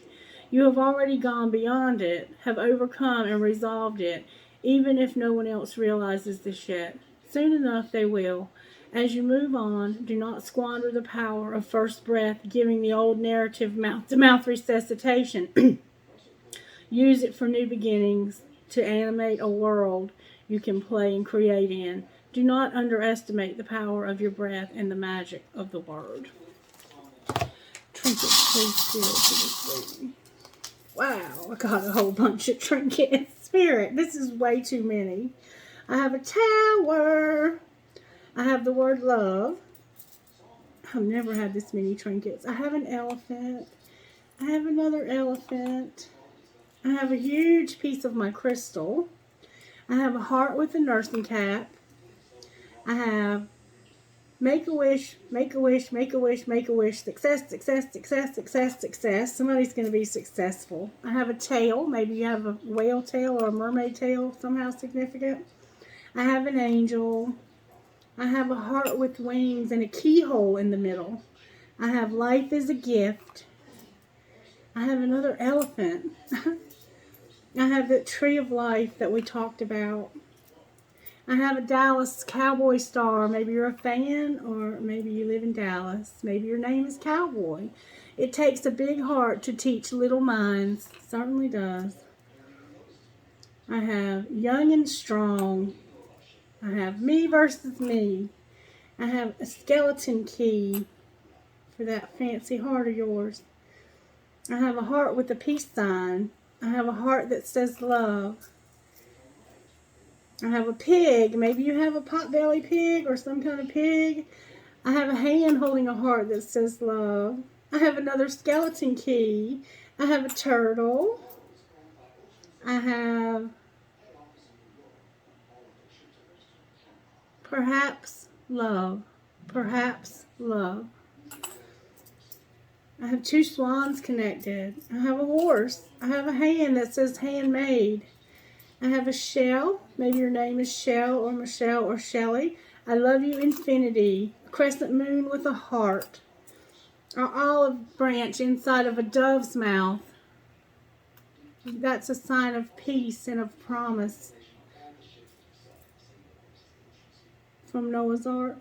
You have already gone beyond it, have overcome and resolved it, even if no one else realizes this yet. Soon enough they will. As you move on, do not squander the power of first breath, giving the old narrative mouth-to-mouth resuscitation. Use it for new beginnings, to animate a world you can play and create in. Do not underestimate the power of your breath and the magic of the word. Trinkets, please, Spirit, for this reading. Wow, I got a whole bunch of trinkets. Spirit, this is way too many. I have a tower. I have the word love. I've never had this many trinkets. I have an elephant. I have another elephant. I have a huge piece of my crystal. I have a heart with a nursing cap. I have Make a wish, make a wish, make a wish, make a wish. Success, success, success, success, success. Somebody's going to be successful. I have a tail. Maybe you have a whale tail or a mermaid tail, somehow significant. I have an angel. I have a heart with wings and a keyhole in the middle. I have life is a gift. I have another elephant. I have the tree of life that we talked about. I have a Dallas Cowboy star. Maybe you're a fan, or maybe you live in Dallas. Maybe your name is Cowboy. It takes a big heart to teach little minds. Certainly does. I have young and strong. I have me versus me. I have a skeleton key for that fancy heart of yours. I have a heart with a peace sign. I have a heart that says love. I have a pig. Maybe you have a potbelly pig or some kind of pig. I have a hand holding a heart that says love. I have another skeleton key. I have a turtle. I have perhaps love. Perhaps love. I have two swans connected. I have a horse. I have a hand that says handmade. I have a shell. Maybe your name is Shell or Michelle or Shelley. I love you infinity. A crescent moon with a heart. An olive branch inside of a dove's mouth. That's a sign of peace and of promise. From Noah's Ark.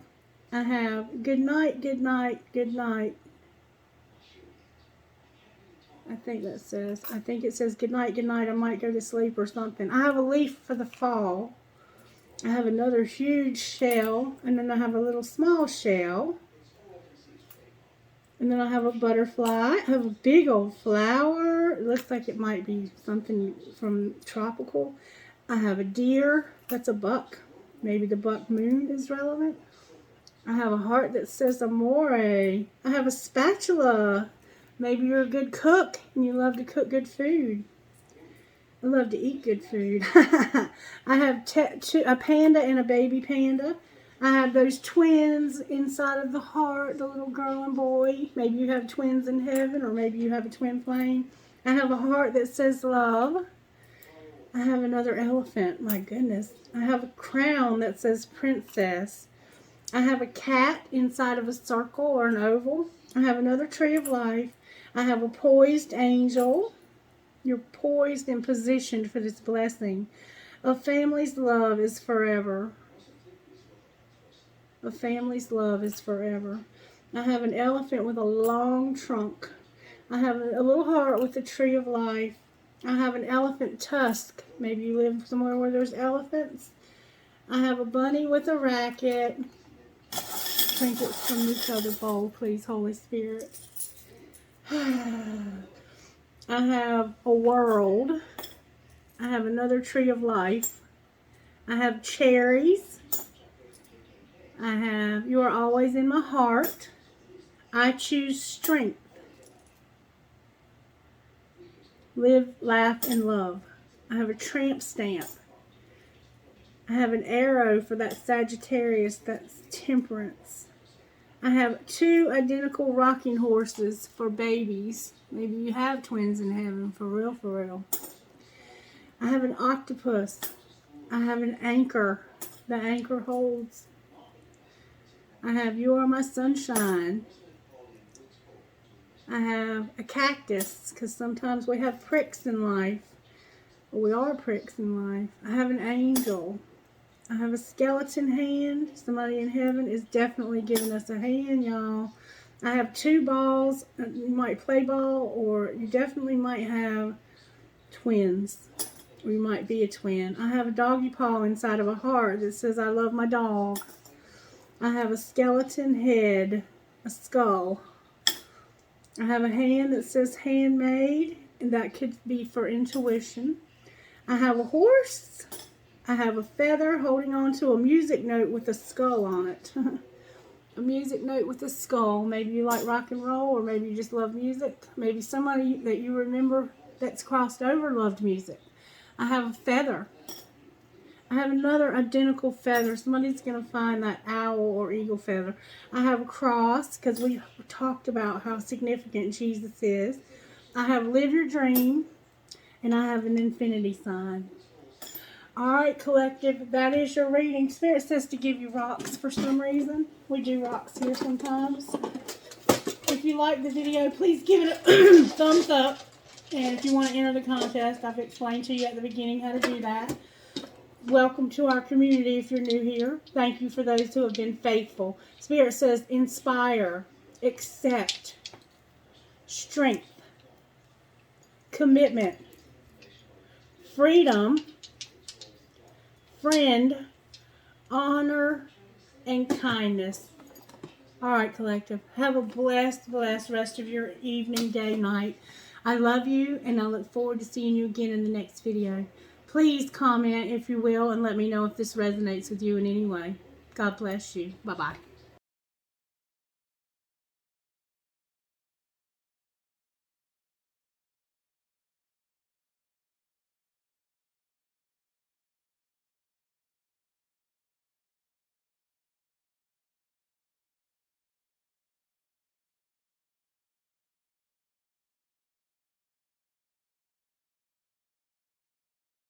I have good night, good night, good night. I think it says good night, I might go to sleep or something. I have a leaf for the fall. I have another huge shell, and then I have a little small shell. And then I have a butterfly. I have a big old flower. It looks like it might be something from tropical. I have a deer. That's a buck. Maybe the buck moon is relevant. I have a heart that says amore. I have a spatula. Maybe you're a good cook and you love to cook good food. I love to eat good food. I have a panda and a baby panda. I have those twins inside of the heart, the little girl and boy. Maybe you have twins in heaven, or maybe you have a twin flame. I have a heart that says love. I have another elephant. My goodness. I have a crown that says princess. I have a cat inside of a circle or an oval. I have another tree of life. I have a poised angel. You're poised and positioned for this blessing. A family's love is forever. A family's love is forever. I have an elephant with a long trunk. I have a little heart with a tree of life. I have an elephant tusk. Maybe you live somewhere where there's elephants. I have a bunny with a racket. Drink it from this other bowl, please, Holy Spirit. I have a world. I have another tree of life. I have cherries. I have you are always in my heart. I choose strength. Live, laugh, and love. I have a tramp stamp. I have an arrow for that Sagittarius, that's temperance. I have two identical rocking horses for babies. Maybe you have twins in heaven, for real, for real. I have an octopus. I have an anchor. The anchor holds. I have you are my sunshine. I have a cactus, because sometimes we have pricks in life. Or we are pricks in life. I have an angel. I have a skeleton hand. Somebody in heaven is definitely giving us a hand, y'all. I have two balls. You might play ball, or you definitely might have twins. Or you might be a twin. I have a doggy paw inside of a heart that says I love my dog. I have a skeleton head, a skull. I have a hand that says handmade, and that could be for intuition. I have a horse. I have a feather holding on to a music note with a skull on it. A music note with a skull. Maybe you like rock and roll, or maybe you just love music. Maybe somebody that you remember that's crossed over loved music. I have a feather. I have another identical feather. Somebody's going to find that owl or eagle feather. I have a cross because we talked about how significant Jesus is. I have live your dream. And I have an infinity sign. Alright, collective, that is your reading. Spirit says to give you rocks for some reason. We do rocks here sometimes. If you like the video, please give it a thumbs up. And if you want to enter the contest, I've explained to you at the beginning how to do that. Welcome to our community if you're new here. Thank you for those who have been faithful. Spirit says inspire, accept, strength, commitment, freedom, friend, honor, and kindness. All right, collective. Have a blessed rest of your evening, day, night. I love you, and I look forward to seeing you again in the next video. Please comment, if you will, and let me know if this resonates with you in any way. God bless you. Bye-bye.